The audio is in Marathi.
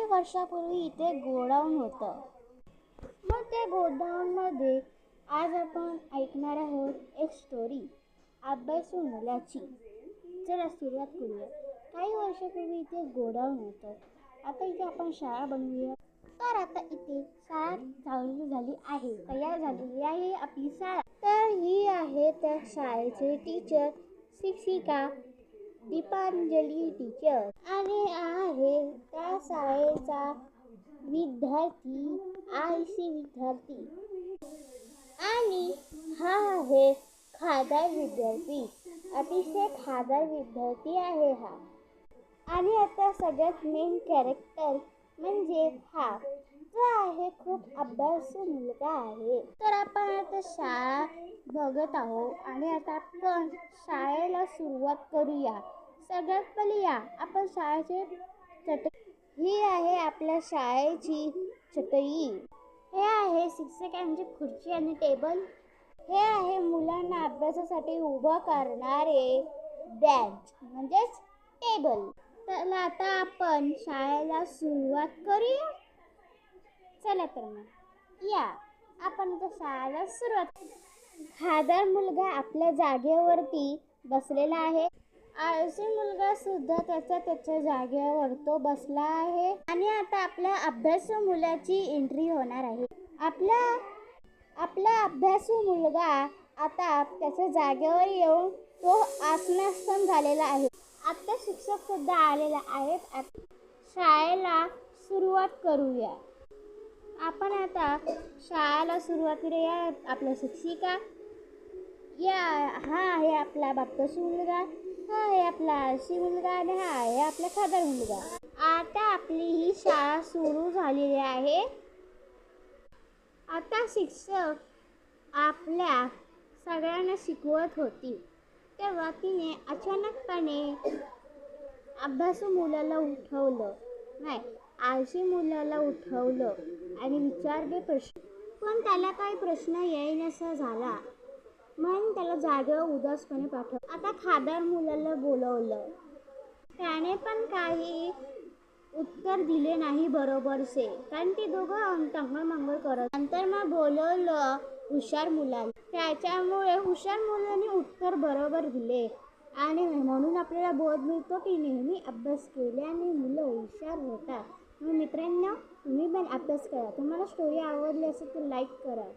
वर्षापूर्वी इथे गोडाऊन होतं. मग त्या गोडाऊनमध्ये आज आपण ऐकणार आहोत एक स्टोरी, अभ्यासू मुलाची. चला सुरुवात करूया. काही वर्षापूर्वी इथे गोडाऊन होतं. आता इथे आपण शाळा बनवूया. तर आता इथे शाळा चालू झाली आहे, तयार झालेली आहे आपली शाळा. तर ही आहे त्या शाळेचे टीचर, शिक्षिका दीपांजली टीचर. आणि आहे त्या शाळेचा विद्यार्थी, आळशी विद्यार्थी. आणि हा आहे खादार विद्यार्थी, अतिशय खादार विद्यार्थी आहे हा. आणि आता सगळ्यात मेन कॅरेक्टर म्हणजे हा जो आहे खूप अभ्यासू मुलगा आहे. तर आपण आता शाळा बघत आहोत आणि आता आपण शाळेला सुरुवात करूया. सगळ्यात पहिले या आपण शाळेचे ही आहे आपल्या शाळेची चटई. हे आहे शिक्षकांची खुर्ची आणि टेबल. हे आहे मुलांना अभ्यासासाठी उभं करणारे बेंच म्हणजेच टेबल. तर आता आपण शाळेला सुरुवात करूया. चला तर मग या आपण आता शाळेला सुरुवात. खादार मुलगा आपल्या जागेवरती बसलेला आहे. आळशी मुलगा सुद्धा त्याच्या जागेवर तो बसला आहे. आणि आता आपल्या अभ्यासू मुलाची एंट्री होणार आहे. आपला अभ्यासू मुलगा आता त्याच्या जागेवर येऊन तो आसनस्थ झालेला आहे. आता शिक्षक सुद्धा आलेला आहेत. शाळेला सुरुवात करूया. आपण आता शाळेला सुरुवात करूया. आपल्या शिक्षिका हा आहे आपला अभ्यासू मुलगा, हा आहे आपला आळशी मुलगा आणि हा आहे आपला खादार मुलगा. आता आपली ही शाळा सुरू झालेली आहे. आता शिक्षक आपल्या सगळ्यांना शिकवत होती. तेव्हा तिने अचानकपणे अभ्यासू मुलाला उठवलं, नाही आळशी मुलाला उठवलं आणि विचारले प्रश्न. पण त्याला काही प्रश्न येईनासा झाला म्हणून त्याला जागेवर उदासपणे पाठवलं. आता खादार मुलाला बोलवलं. त्याने पण काही उत्तर दिले नाही बरोबरसे, कारण ती दोघं टंगळमंगळ करत. नंतर मग बोलवलं हुशार मुलाला. त्याच्यामुळे हुशार मुलाने उत्तर बरोबर दिले आणि म्हणून आपल्याला बोध मिळतो की नेहमी अभ्यास केल्याने मुलं हुशार होतात. मग मित्रांनो, तुम्ही पण अभ्यास करा. तुम्हाला स्टोरी आवडली असेल तर लाईक करा.